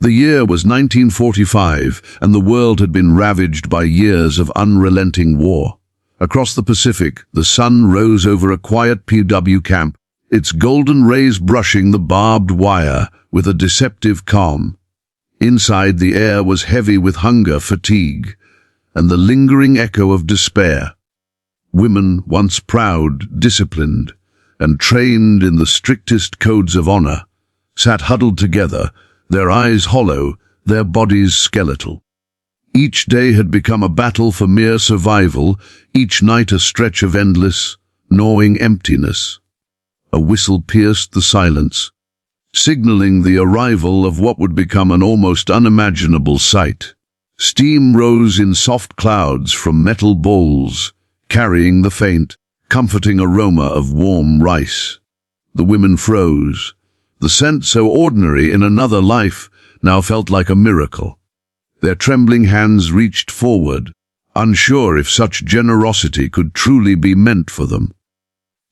The year was 1945, and the world had been ravaged by years of unrelenting war. Across the Pacific, the sun rose over a quiet POW camp, its golden rays brushing the barbed wire with a deceptive calm. Inside, the air was heavy with hunger, fatigue, and the lingering echo of despair. Women, once proud, disciplined, and trained in the strictest codes of honor, sat huddled together, their eyes hollow, their bodies skeletal. Each day had become a battle for mere survival, each night a stretch of endless, gnawing emptiness. A whistle pierced the silence, signaling the arrival of what would become an almost unimaginable sight. Steam rose in soft clouds from metal bowls, carrying the faint, comforting aroma of warm rice. The women froze. The scent, so ordinary in another life, now felt like a miracle. Their trembling hands reached forward, unsure if such generosity could truly be meant for them.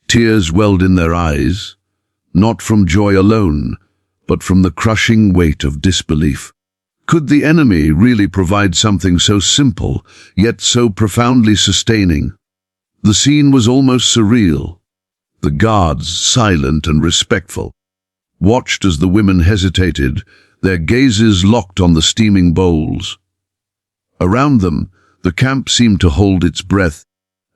Tears welled in their eyes, not from joy alone, but from the crushing weight of disbelief. Could the enemy really provide something so simple, yet so profoundly sustaining? The scene was almost surreal. The guards, silent and respectful, watched as the women hesitated, their gazes locked on the steaming bowls. Around them, the camp seemed to hold its breath,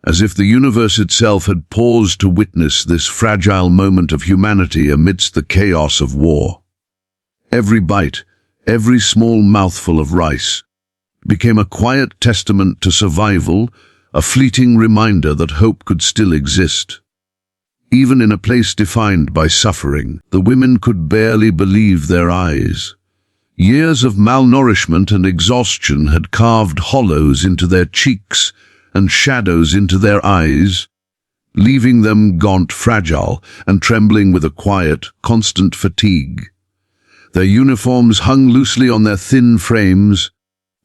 as if the universe itself had paused to witness this fragile moment of humanity amidst the chaos of war. Every bite, every small mouthful of rice, became a quiet testament to survival, a fleeting reminder that hope could still exist. Even in a place defined by suffering, the women could barely believe their eyes. Years of malnourishment and exhaustion had carved hollows into their cheeks and shadows into their eyes, leaving them gaunt, fragile, and trembling with a quiet, constant fatigue. Their uniforms hung loosely on their thin frames,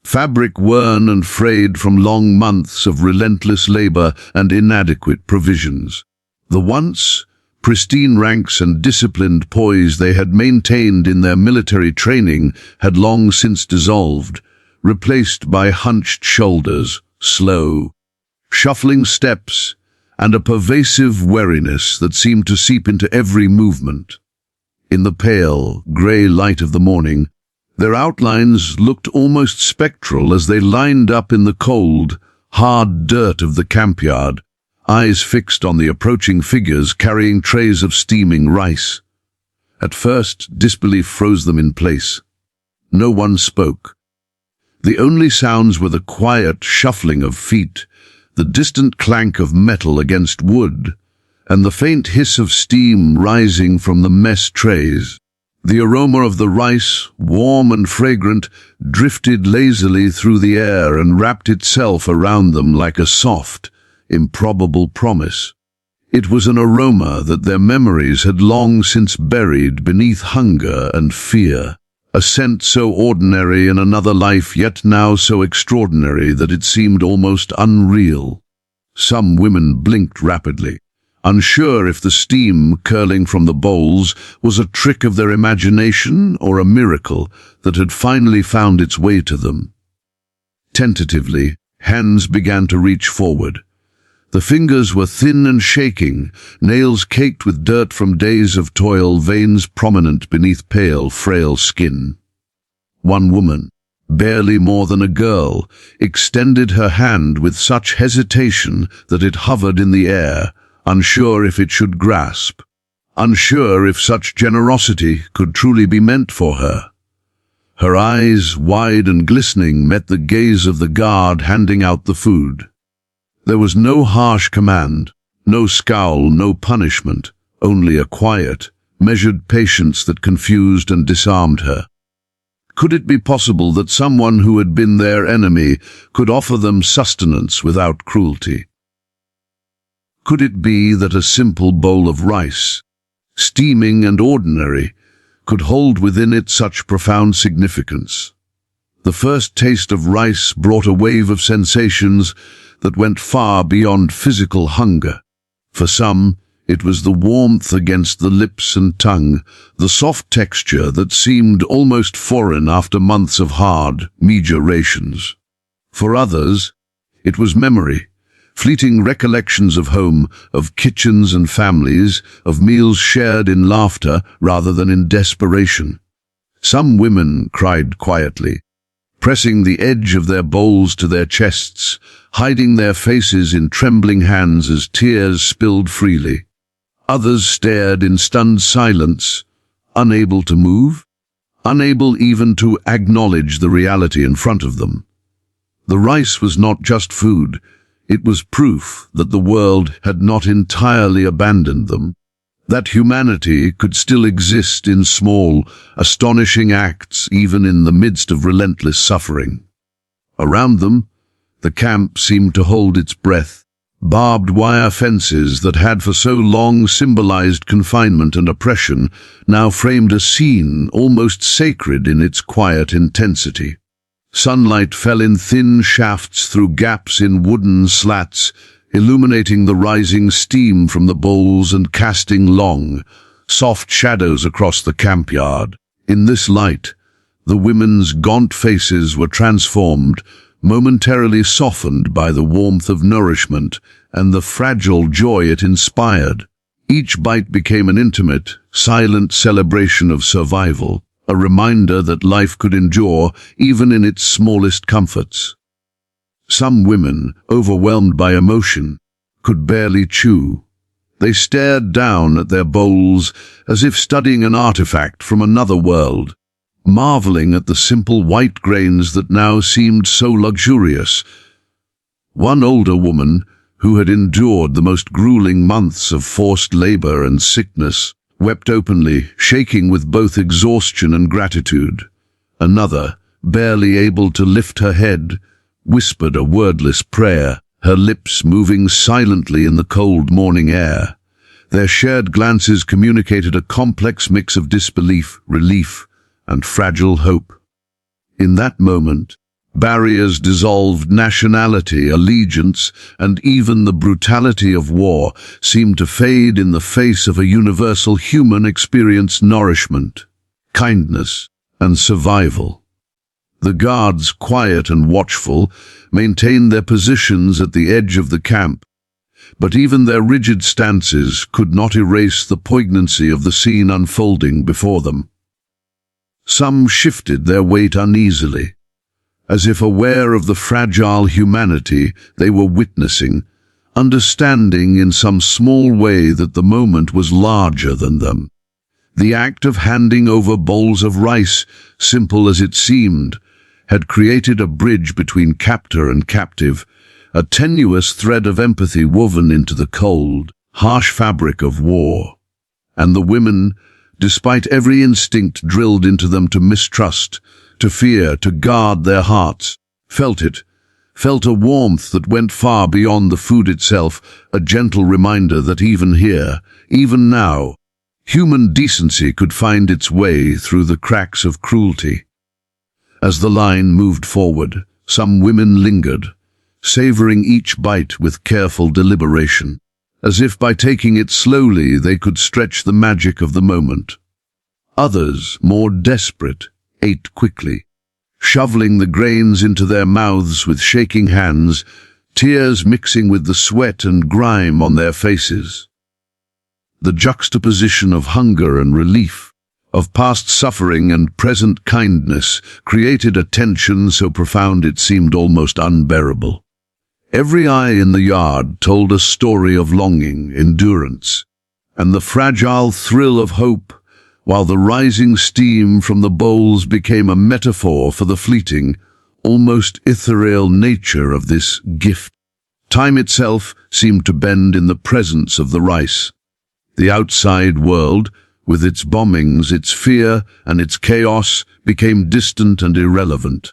fabric worn and frayed from long months of relentless labor and inadequate provisions. The once pristine ranks and disciplined poise they had maintained in their military training had long since dissolved, replaced by hunched shoulders, slow, shuffling steps, and a pervasive weariness that seemed to seep into every movement. In the pale, grey light of the morning, their outlines looked almost spectral as they lined up in the cold, hard dirt of the campyard, eyes fixed on the approaching figures carrying trays of steaming rice. At first, disbelief froze them in place. No one spoke. The only sounds were the quiet shuffling of feet, the distant clank of metal against wood, and the faint hiss of steam rising from the mess trays. The aroma of the rice, warm and fragrant, drifted lazily through the air and wrapped itself around them like a soft, improbable promise. It was an aroma that their memories had long since buried beneath hunger and fear, a scent so ordinary in another life, yet now so extraordinary that it seemed almost unreal. Some women blinked rapidly, unsure if the steam curling from the bowls was a trick of their imagination or a miracle that had finally found its way to them. Tentatively, hands began to reach forward. The fingers were thin and shaking, nails caked with dirt from days of toil, veins prominent beneath pale, frail skin. One woman, barely more than a girl, extended her hand with such hesitation that it hovered in the air, unsure if it should grasp, unsure if such generosity could truly be meant for her. Her eyes, wide and glistening, met the gaze of the guard handing out the food. There was no harsh command, no scowl, no punishment, only a quiet, measured patience that confused and disarmed her. Could it be possible that someone who had been their enemy could offer them sustenance without cruelty? Could it be that a simple bowl of rice, steaming and ordinary, could hold within it such profound significance? The first taste of rice brought a wave of sensations that went far beyond physical hunger. For some, It was the warmth against the lips and tongue, the soft texture that seemed almost foreign after months of hard, meagre rations. For others, it was memory, fleeting recollections of home, of kitchens and families, of meals shared in laughter rather than in desperation. Some women cried quietly, pressing the edge of their bowls to their chests, hiding their faces in trembling hands as tears spilled freely. Others stared in stunned silence, unable to move, unable even to acknowledge the reality in front of them. The rice was not just food, it was proof that the world had not entirely abandoned them, that humanity could still exist in small, astonishing acts even in the midst of relentless suffering. Around them, the camp seemed to hold its breath. Barbed wire fences that had for so long symbolized confinement and oppression now framed a scene almost sacred in its quiet intensity. Sunlight fell in thin shafts through gaps in wooden slats, illuminating the rising steam from the bowls and casting long, soft shadows across the campyard. In this light, the women's gaunt faces were transformed, momentarily softened by the warmth of nourishment and the fragile joy it inspired. Each bite became an intimate, silent celebration of survival, a reminder that life could endure even in its smallest comforts. Some women, overwhelmed by emotion, could barely chew. They stared down at their bowls as if studying an artifact from another world, marveling at the simple white grains that now seemed so luxurious. One older woman, who had endured the most grueling months of forced labor and sickness, wept openly, shaking with both exhaustion and gratitude. Another, barely able to lift her head, whispered a wordless prayer, her lips moving silently in the cold morning air. Their shared glances communicated a complex mix of disbelief, relief, and fragile hope. In that moment, barriers dissolved, nationality, allegiance, and even the brutality of war seemed to fade in the face of a universal human experience: nourishment, kindness, and survival. The guards, quiet and watchful, maintained their positions at the edge of the camp, but even their rigid stances could not erase the poignancy of the scene unfolding before them. Some shifted their weight uneasily, as if aware of the fragile humanity they were witnessing, understanding in some small way that the moment was larger than them. The act of handing over bowls of rice, simple as it seemed, had created a bridge between captor and captive, a tenuous thread of empathy woven into the cold, harsh fabric of war. And the women, despite every instinct drilled into them to mistrust, to fear, to guard their hearts, felt a warmth that went far beyond the food itself, a gentle reminder that even here, even now, human decency could find its way through the cracks of cruelty. As the line moved forward, some women lingered, savoring each bite with careful deliberation, as if by taking it slowly they could stretch the magic of the moment. Others, more desperate, ate quickly, shoveling the grains into their mouths with shaking hands, tears mixing with the sweat and grime on their faces. The juxtaposition of hunger and relief, of past suffering and present kindness, created a tension so profound it seemed almost unbearable. Every eye in the yard told a story of longing, endurance, and the fragile thrill of hope, while the rising steam from the bowls became a metaphor for the fleeting, almost ethereal nature of this gift. Time itself seemed to bend in the presence of the rice. The outside world, with its bombings, its fear, and its chaos, became distant and irrelevant.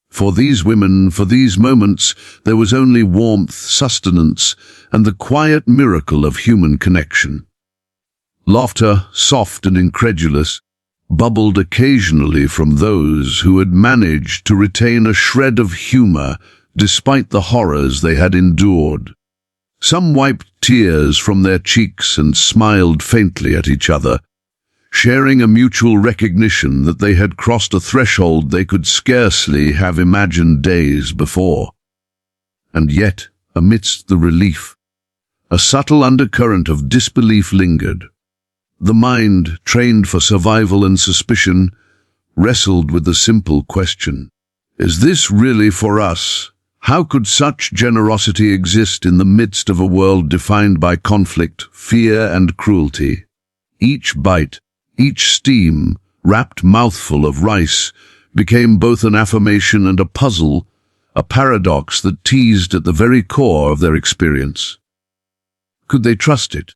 For these women, for these moments, there was only warmth, sustenance, and the quiet miracle of human connection. Laughter, soft and incredulous, bubbled occasionally from those who had managed to retain a shred of humor despite the horrors they had endured. Some wiped tears from their cheeks and smiled faintly at each other, sharing a mutual recognition that they had crossed a threshold they could scarcely have imagined days before. And yet, amidst the relief, a subtle undercurrent of disbelief lingered. The mind, trained for survival and suspicion, wrestled with the simple question, is this really for us? How could such generosity exist in the midst of a world defined by conflict, fear, and cruelty? Each bite, each steam-wrapped mouthful of rice became both an affirmation and a puzzle, a paradox that teased at the very core of their experience. Could they trust it?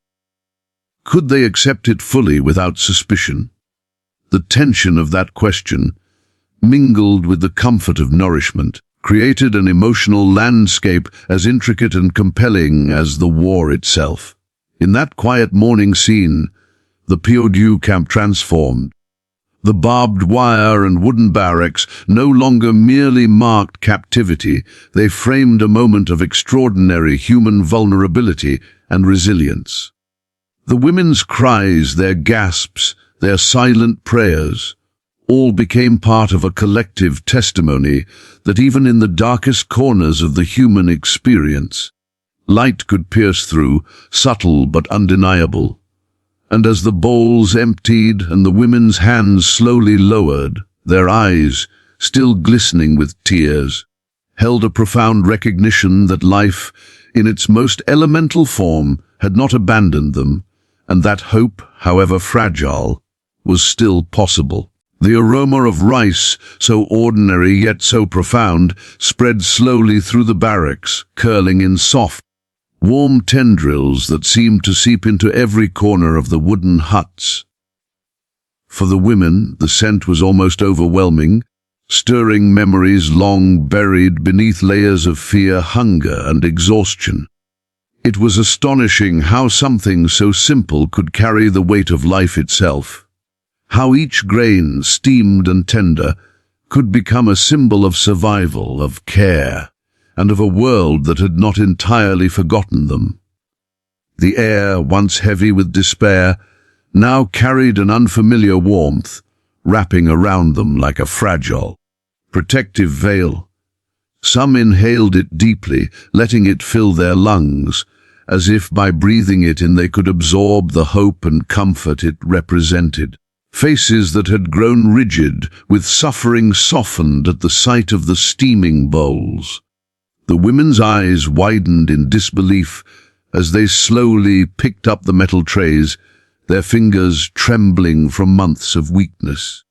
Could they accept it fully without suspicion? The tension of that question, mingled with the comfort of nourishment, created an emotional landscape as intricate and compelling as the war itself. In that quiet morning scene, the POW camp transformed. The barbed wire and wooden barracks no longer merely marked captivity, they framed a moment of extraordinary human vulnerability and resilience. The women's cries, their gasps, their silent prayers, all became part of a collective testimony that even in the darkest corners of the human experience, light could pierce through, subtle but undeniable. And as the bowls emptied and the women's hands slowly lowered, their eyes, still glistening with tears, held a profound recognition that life, in its most elemental form, had not abandoned them, and that hope, however fragile, was still possible. The aroma of rice, so ordinary yet so profound, spread slowly through the barracks, curling in soft, warm tendrils that seemed to seep into every corner of the wooden huts. For the women, the scent was almost overwhelming, stirring memories long buried beneath layers of fear, hunger, and exhaustion. It was astonishing how something so simple could carry the weight of life itself. How each grain, steamed and tender, could become a symbol of survival, of care, and of a world that had not entirely forgotten them. The air, once heavy with despair, now carried an unfamiliar warmth, wrapping around them like a fragile, protective veil. Some inhaled it deeply, letting it fill their lungs, as if by breathing it in they could absorb the hope and comfort it represented. Faces that had grown rigid, with suffering softened at the sight of the steaming bowls. The women's eyes widened in disbelief as they slowly picked up the metal trays, their fingers trembling from months of weakness.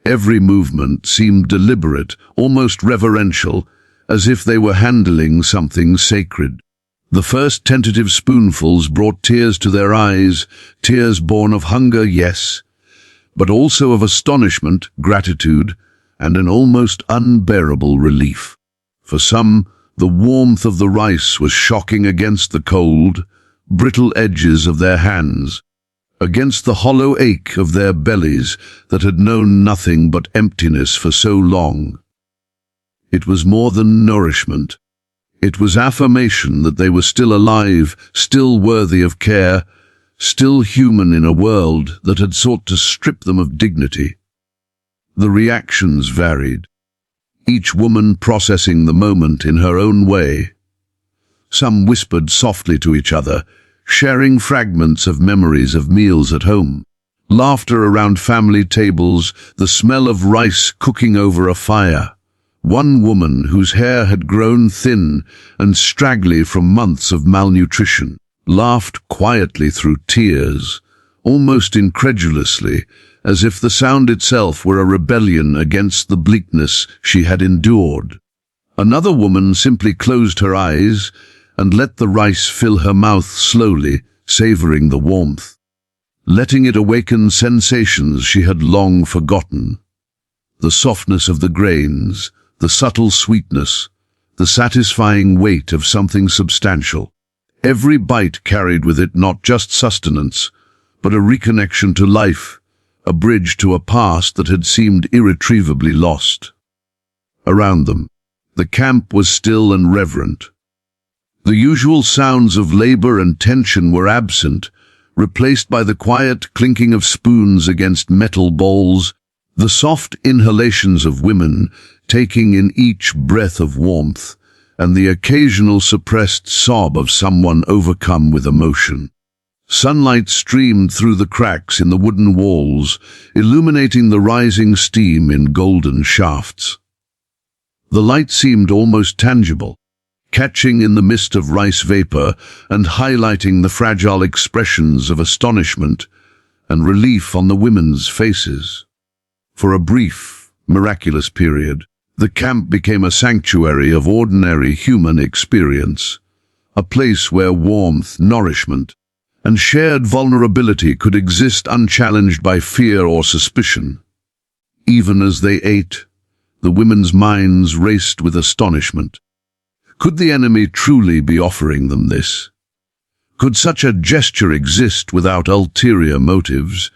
Every movement seemed deliberate, almost reverential, as if they were handling something sacred. The first tentative spoonfuls brought tears to their eyes, tears born of hunger, yes, but also of astonishment, gratitude, and an almost unbearable relief. For some, the warmth of the rice was shocking against the cold, brittle edges of their hands, against the hollow ache of their bellies that had known nothing but emptiness for so long. It was more than nourishment. It was affirmation that they were still alive, still worthy of care, still human in a world that had sought to strip them of dignity. The reactions varied, each woman processing the moment in her own way. Some whispered softly to each other, sharing fragments of memories of meals at home. Laughter around family tables, the smell of rice cooking over a fire. One woman, whose hair had grown thin and straggly from months of malnutrition, laughed quietly through tears, almost incredulously, as if the sound itself were a rebellion against the bleakness she had endured. Another woman simply closed her eyes and let the rice fill her mouth slowly, savoring the warmth, letting it awaken sensations she had long forgotten. The softness of the grains, the subtle sweetness, the satisfying weight of something substantial. Every bite carried with it not just sustenance, but a reconnection to life, a bridge to a past that had seemed irretrievably lost. Around them, the camp was still and reverent. The usual sounds of labor and tension were absent, replaced by the quiet clinking of spoons against metal bowls, the soft inhalations of women taking in each breath of warmth, and the occasional suppressed sob of someone overcome with emotion. Sunlight streamed through the cracks in the wooden walls, illuminating the rising steam in golden shafts. The light seemed almost tangible, catching in the mist of rice vapor and highlighting the fragile expressions of astonishment and relief on the women's faces. For a brief, miraculous period, the camp became a sanctuary of ordinary human experience, a place where warmth, nourishment, and shared vulnerability could exist unchallenged by fear or suspicion. Even as they ate, the women's minds raced with astonishment. Could the enemy truly be offering them this? Could such a gesture exist without ulterior motives,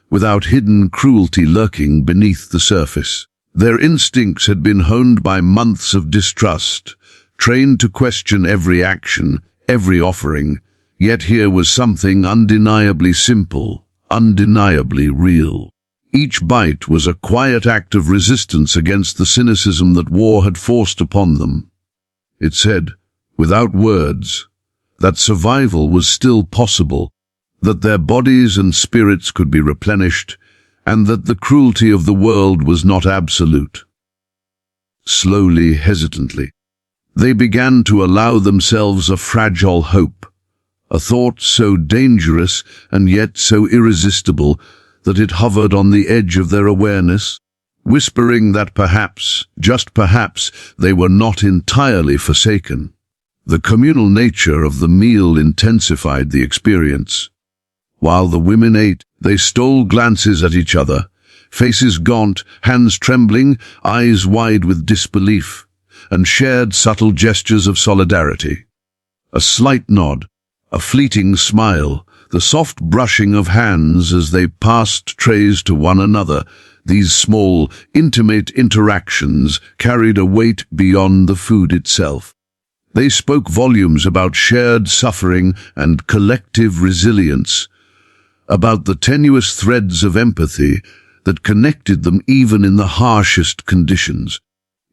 without hidden cruelty lurking beneath the surface? Their instincts had been honed by months of distrust, trained to question every action, every offering, yet here was something undeniably simple, undeniably real. Each bite was a quiet act of resistance against the cynicism that war had forced upon them. It said, without words, that survival was still possible, that their bodies and spirits could be replenished, and that the cruelty of the world was not absolute. Slowly, hesitantly, they began to allow themselves a fragile hope, a thought so dangerous and yet so irresistible that it hovered on the edge of their awareness, whispering that perhaps, just perhaps, they were not entirely forsaken. The communal nature of the meal intensified the experience. While the women ate, they stole glances at each other, faces gaunt, hands trembling, eyes wide with disbelief, and shared subtle gestures of solidarity. A slight nod, a fleeting smile, the soft brushing of hands as they passed trays to one another, these small, intimate interactions carried a weight beyond the food itself. They spoke volumes about shared suffering and collective resilience, about the tenuous threads of empathy that connected them even in the harshest conditions.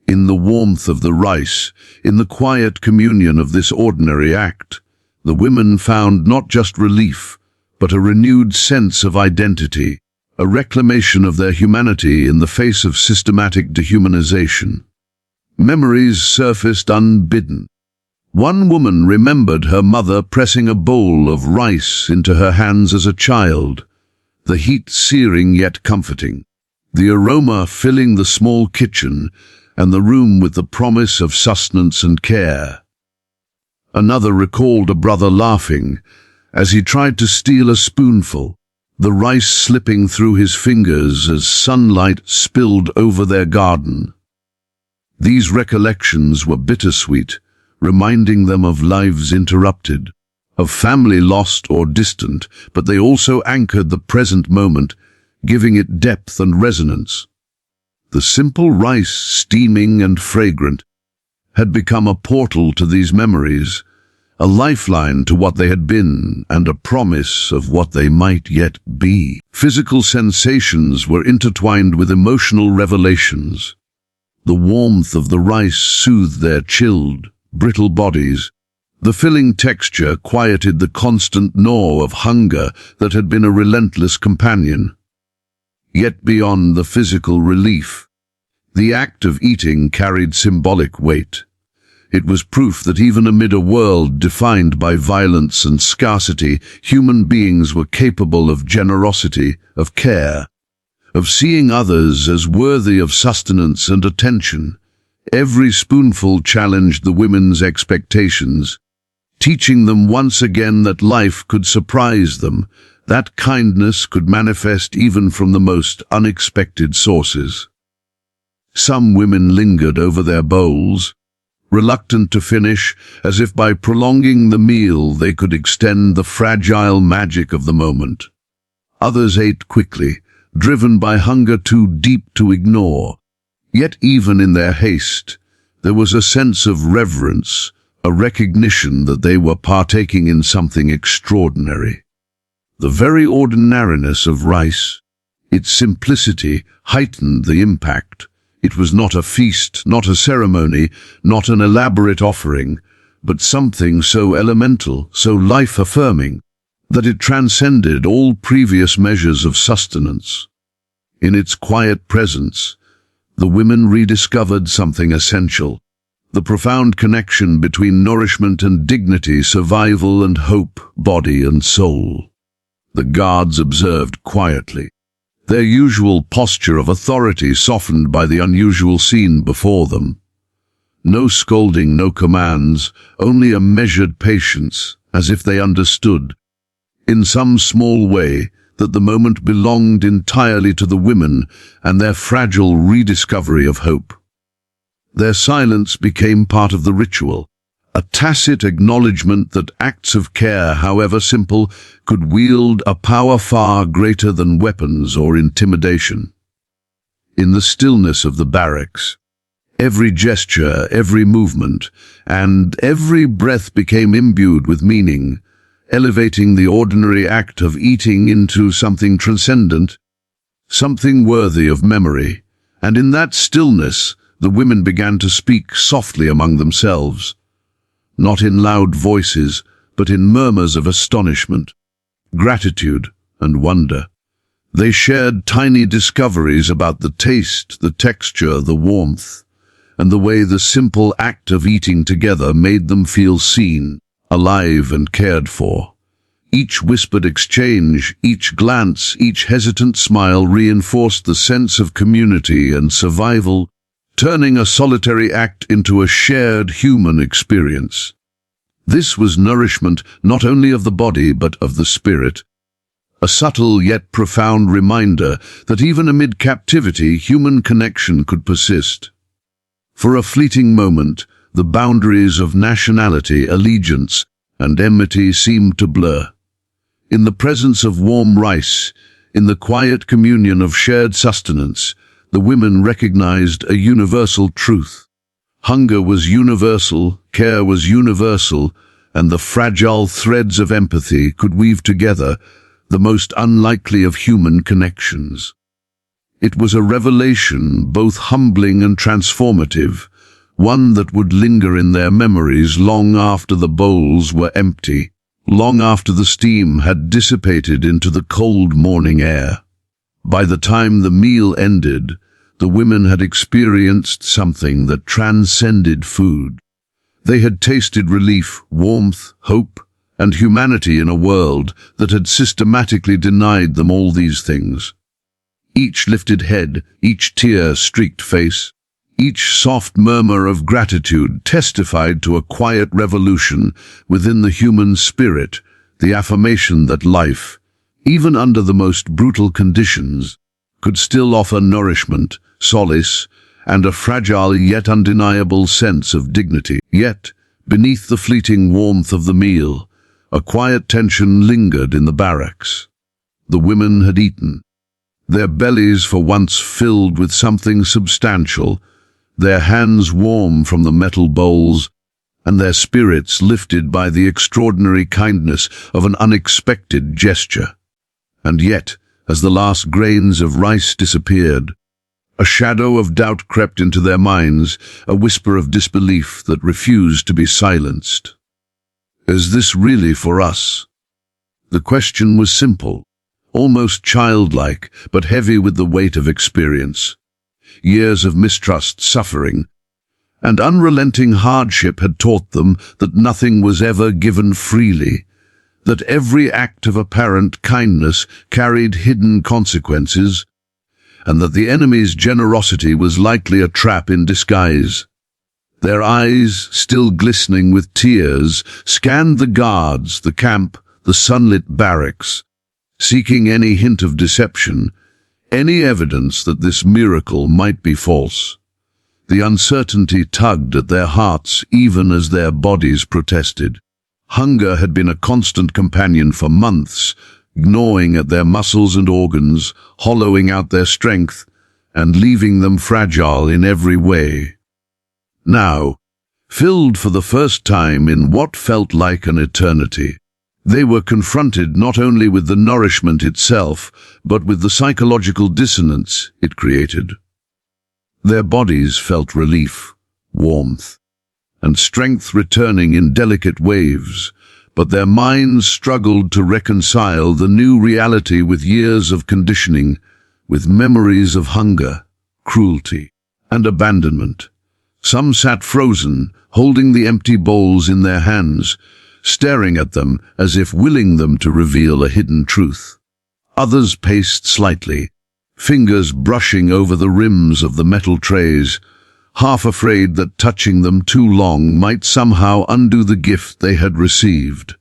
In the warmth of the rice, in the quiet communion of this ordinary act, the women found not just relief, but a renewed sense of identity, a reclamation of their humanity in the face of systematic dehumanization. Memories surfaced unbidden. One woman remembered her mother pressing a bowl of rice into her hands as a child, the heat searing yet comforting, the aroma filling the small kitchen and the room with the promise of sustenance and care. Another recalled a brother laughing as he tried to steal a spoonful, the rice slipping through his fingers as sunlight spilled over their garden. These recollections were bittersweet, reminding them of lives interrupted, of family lost or distant, but they also anchored the present moment, giving it depth and resonance. The simple rice, steaming and fragrant, had become a portal to these memories, a lifeline to what they had been and a promise of what they might yet be. Physical sensations were intertwined with emotional revelations. The warmth of the rice soothed their chilled, brittle bodies. The filling texture quieted the constant gnaw of hunger that had been a relentless companion. Yet beyond the physical relief, the act of eating carried symbolic weight. It was proof that even amid a world defined by violence and scarcity, human beings were capable of generosity, of care, of seeing others as worthy of sustenance and attention. Every spoonful challenged the women's expectations, teaching them once again that life could surprise them, that kindness could manifest even from the most unexpected sources. Some women lingered over their bowls, reluctant to finish, as if by prolonging the meal they could extend the fragile magic of the moment. Others ate quickly, driven by hunger too deep to ignore. Yet even in their haste, there was a sense of reverence, a recognition that they were partaking in something extraordinary. The very ordinariness of rice, its simplicity, heightened the impact. It was not a feast, not a ceremony, not an elaborate offering, but something so elemental, so life-affirming, that it transcended all previous measures of sustenance. In its quiet presence, the women rediscovered something essential, the profound connection between nourishment and dignity, survival and hope, body and soul. The guards observed quietly, their usual posture of authority softened by the unusual scene before them. No scolding, no commands, only a measured patience, as if they understood, in some small way, that the moment belonged entirely to the women and their fragile rediscovery of hope. Their silence became part of the ritual, a tacit acknowledgement that acts of care, however simple, could wield a power far greater than weapons or intimidation. In the stillness of the barracks, every gesture, every movement, and every breath became imbued with meaning, elevating the ordinary act of eating into something transcendent, something worthy of memory. And in that stillness, the women began to speak softly among themselves, not in loud voices, but in murmurs of astonishment, gratitude, and wonder. They shared tiny discoveries about the taste, the texture, the warmth, and the way the simple act of eating together made them feel seen, alive and cared for. Each whispered exchange, each glance, each hesitant smile reinforced the sense of community and survival, turning a solitary act into a shared human experience. This was nourishment not only of the body but of the spirit, a subtle yet profound reminder that even amid captivity, human connection could persist. For a fleeting moment, the boundaries of nationality, allegiance, and enmity seemed to blur. In the presence of warm rice, in the quiet communion of shared sustenance, the women recognized a universal truth. Hunger was universal, care was universal, and the fragile threads of empathy could weave together the most unlikely of human connections. It was a revelation both humbling and transformative, one that would linger in their memories long after the bowls were empty, long after the steam had dissipated into the cold morning air. By the time the meal ended, the women had experienced something that transcended food. They had tasted relief, warmth, hope, and humanity in a world that had systematically denied them all these things. Each lifted head, each tear-streaked face, each soft murmur of gratitude testified to a quiet revolution within the human spirit, the affirmation that life, even under the most brutal conditions, could still offer nourishment, solace, and a fragile yet undeniable sense of dignity. Yet, beneath the fleeting warmth of the meal, a quiet tension lingered in the barracks. The women had eaten, their bellies for once filled with something substantial, their hands warm from the metal bowls, and their spirits lifted by the extraordinary kindness of an unexpected gesture. And yet, as the last grains of rice disappeared, a shadow of doubt crept into their minds, a whisper of disbelief that refused to be silenced. Is this really for us? The question was simple, almost childlike, but heavy with the weight of experience. Years of mistrust, suffering, and unrelenting hardship had taught them that nothing was ever given freely, that every act of apparent kindness carried hidden consequences, and that the enemy's generosity was likely a trap in disguise. Their eyes, still glistening with tears, scanned the guards, the camp, the sunlit barracks, seeking any hint of deception, any evidence that this miracle might be false. The uncertainty tugged at their hearts even as their bodies protested. Hunger had been a constant companion for months, gnawing at their muscles and organs, hollowing out their strength, and leaving them fragile in every way. Now, filled for the first time in what felt like an eternity. They were confronted not only with the nourishment itself, but with the psychological dissonance it created. Their bodies felt relief, warmth, and strength returning in delicate waves, but their minds struggled to reconcile the new reality with years of conditioning, with memories of hunger, cruelty, and abandonment. Some sat frozen, holding the empty bowls in their hands, staring at them as if willing them to reveal a hidden truth. Others paced slightly, fingers brushing over the rims of the metal trays, half afraid that touching them too long might somehow undo the gift they had received.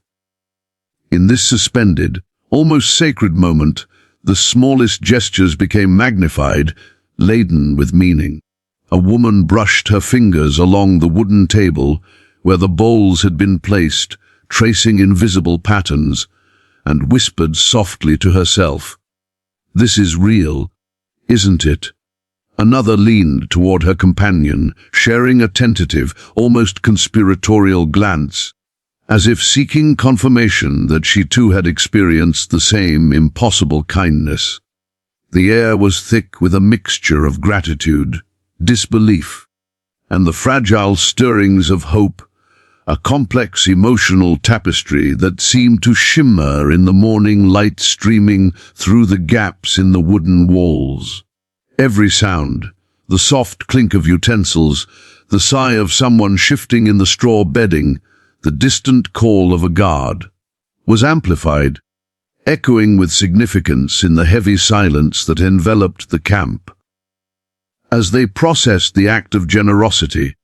In this suspended, almost sacred moment, the smallest gestures became magnified, laden with meaning. A woman brushed her fingers along the wooden table where the bowls had been placed, tracing invisible patterns, and whispered softly to herself, "This is real, isn't it?" Another leaned toward her companion, sharing a tentative, almost conspiratorial glance, as if seeking confirmation that she too had experienced the same impossible kindness. The air was thick with a mixture of gratitude, disbelief, and the fragile stirrings of hope, a complex emotional tapestry that seemed to shimmer in the morning light streaming through the gaps in the wooden walls. Every sound, the soft clink of utensils, the sigh of someone shifting in the straw bedding, the distant call of a guard, was amplified, echoing with significance in the heavy silence that enveloped the camp. As they processed the act of generosity,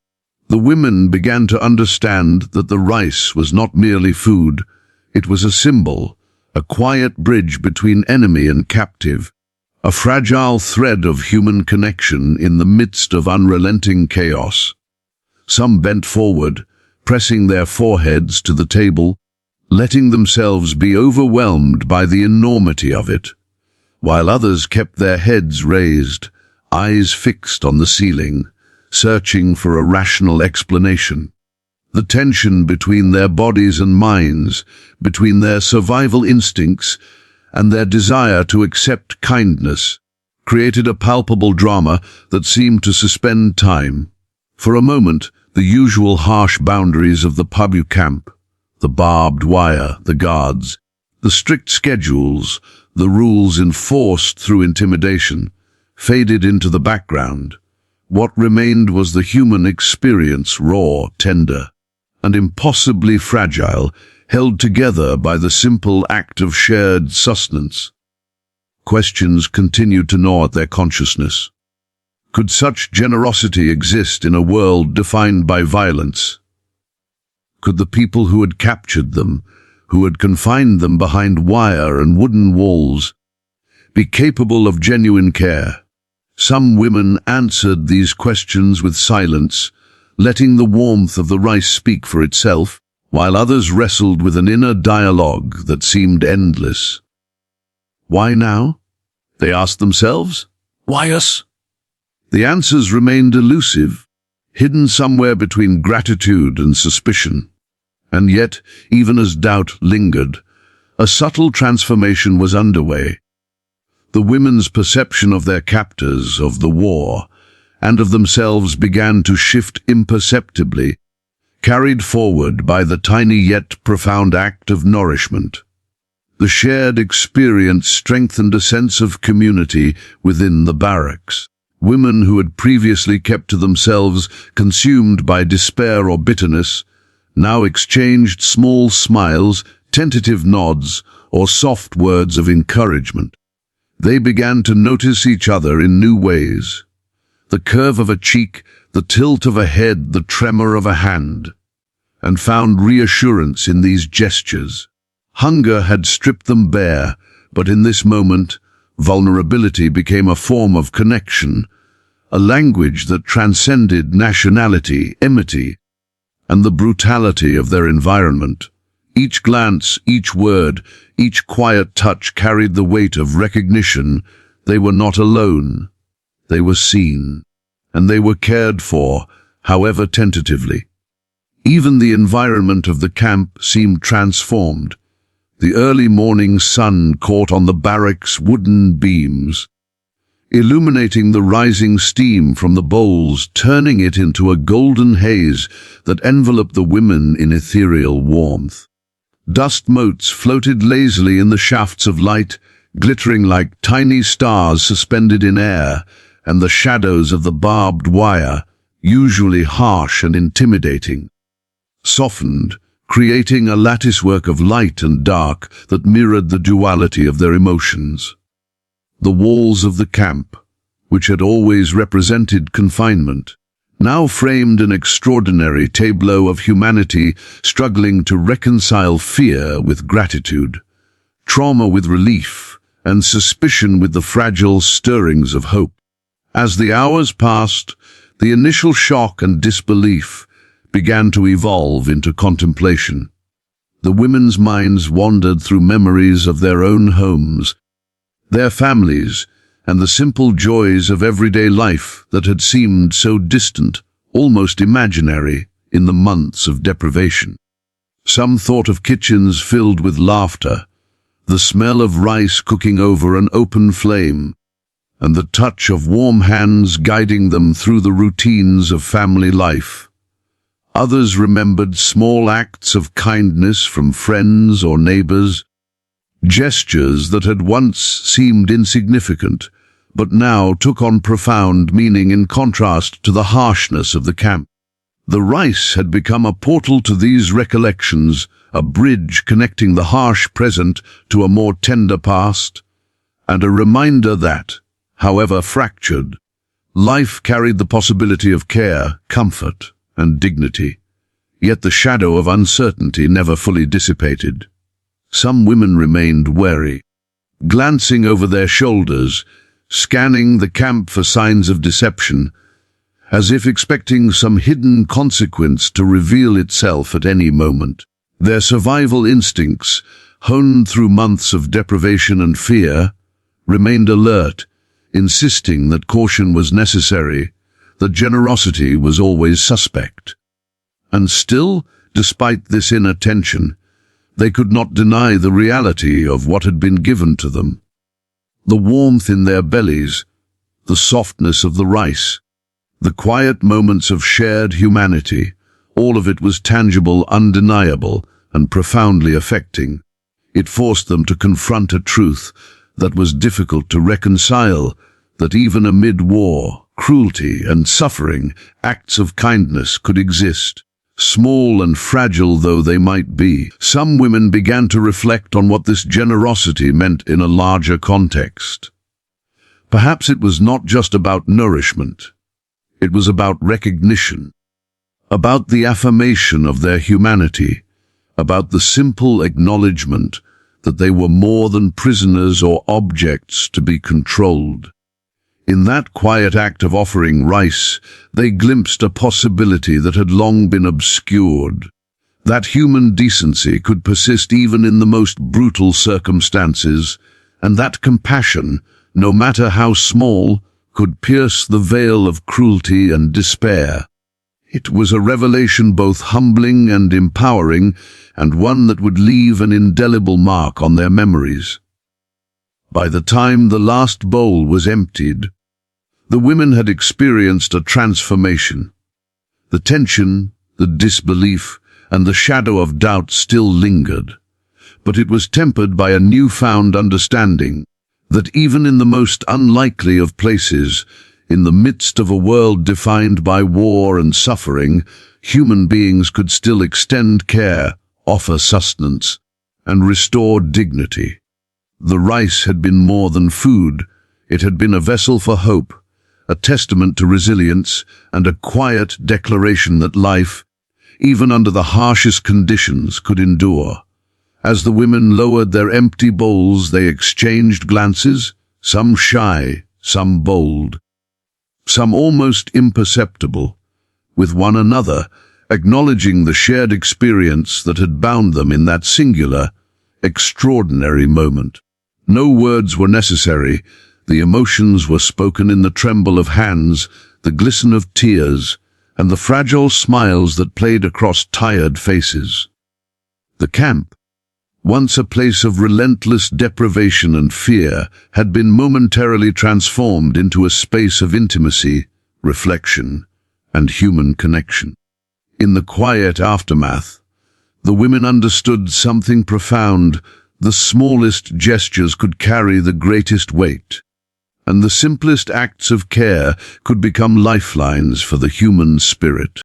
the women began to understand that the rice was not merely food, it was a symbol, a quiet bridge between enemy and captive, a fragile thread of human connection in the midst of unrelenting chaos. Some bent forward, pressing their foreheads to the table, letting themselves be overwhelmed by the enormity of it, while others kept their heads raised, eyes fixed on the ceiling, searching for a rational explanation. The tension between their bodies and minds, between their survival instincts and their desire to accept kindness, created a palpable drama that seemed to suspend time. For a moment, the usual harsh boundaries of the POW camp, the barbed wire, the guards, the strict schedules, the rules enforced through intimidation, faded into the background. What remained was the human experience, raw, tender, and impossibly fragile, held together by the simple act of shared sustenance. Questions continued to gnaw at their consciousness. Could such generosity exist in a world defined by violence? Could the people who had captured them, who had confined them behind wire and wooden walls, be capable of genuine care? Some women answered these questions with silence, letting the warmth of the rice speak for itself, while others wrestled with an inner dialogue that seemed endless. Why now? They asked themselves. Why us? The answers remained elusive, hidden somewhere between gratitude and suspicion. And yet, even as doubt lingered, a subtle transformation was underway. The women's perception of their captors, of the war, and of themselves began to shift imperceptibly, carried forward by the tiny yet profound act of nourishment. The shared experience strengthened a sense of community within the barracks. Women who had previously kept to themselves, consumed by despair or bitterness, now exchanged small smiles, tentative nods, or soft words of encouragement. They began to notice each other in new ways. The curve of a cheek, the tilt of a head, the tremor of a hand, and found reassurance in these gestures. Hunger had stripped them bare, but in this moment, vulnerability became a form of connection, a language that transcended nationality, enmity, and the brutality of their environment. Each glance, each word, each quiet touch carried the weight of recognition. They were not alone. They were seen, and they were cared for, however tentatively. Even the environment of the camp seemed transformed. The early morning sun caught on the barracks' wooden beams, illuminating the rising steam from the bowls, turning it into a golden haze that enveloped the women in ethereal warmth. Dust motes floated lazily in the shafts of light, glittering like tiny stars suspended in air, and the shadows of the barbed wire, usually harsh and intimidating, softened, creating a latticework of light and dark that mirrored the duality of their emotions. The walls of the camp, which had always represented confinement, now framed an extraordinary tableau of humanity struggling to reconcile fear with gratitude, trauma with relief, and suspicion with the fragile stirrings of hope. As the hours passed, the initial shock and disbelief began to evolve into contemplation. The women's minds wandered through memories of their own homes, their families, and the simple joys of everyday life that had seemed so distant, almost imaginary, in the months of deprivation. Some thought of kitchens filled with laughter, the smell of rice cooking over an open flame, and the touch of warm hands guiding them through the routines of family life. Others remembered small acts of kindness from friends or neighbors, gestures that had once seemed insignificant, but now took on profound meaning in contrast to the harshness of the camp. The rice had become a portal to these recollections, a bridge connecting the harsh present to a more tender past, and a reminder that, however fractured, life carried the possibility of care, comfort, and dignity. Yet the shadow of uncertainty never fully dissipated. Some women remained wary, glancing over their shoulders, scanning the camp for signs of deception, as if expecting some hidden consequence to reveal itself at any moment. Their survival instincts, honed through months of deprivation and fear, remained alert, insisting that caution was necessary, that generosity was always suspect. And still, despite this inattention, they could not deny the reality of what had been given to them. The warmth in their bellies, the softness of the rice, the quiet moments of shared humanity, all of it was tangible, undeniable, and profoundly affecting. It forced them to confront a truth that was difficult to reconcile, that even amid war, cruelty, and suffering, acts of kindness could exist. Small and fragile though they might be, some women began to reflect on what this generosity meant in a larger context. Perhaps it was not just about nourishment. It was about recognition, about the affirmation of their humanity, about the simple acknowledgement that they were more than prisoners or objects to be controlled. In that quiet act of offering rice, they glimpsed a possibility that had long been obscured. That human decency could persist even in the most brutal circumstances, and that compassion, no matter how small, could pierce the veil of cruelty and despair. It was a revelation both humbling and empowering, and one that would leave an indelible mark on their memories. By the time the last bowl was emptied, the women had experienced a transformation. The tension, the disbelief, and the shadow of doubt still lingered, but it was tempered by a newfound understanding that even in the most unlikely of places, in the midst of a world defined by war and suffering, human beings could still extend care, offer sustenance, and restore dignity. The rice had been more than food. It had been a vessel for hope, a testament to resilience, and a quiet declaration that life, even under the harshest conditions, could endure. As the women lowered their empty bowls, they exchanged glances, some shy, some bold, some almost imperceptible, with one another, acknowledging the shared experience that had bound them in that singular, extraordinary moment. No words were necessary. The emotions were spoken in the tremble of hands, the glisten of tears, and the fragile smiles that played across tired faces. The camp, once a place of relentless deprivation and fear, had been momentarily transformed into a space of intimacy, reflection, and human connection. In the quiet aftermath, the women understood something profound. The smallest gestures could carry the greatest weight, and the simplest acts of care could become lifelines for the human spirit.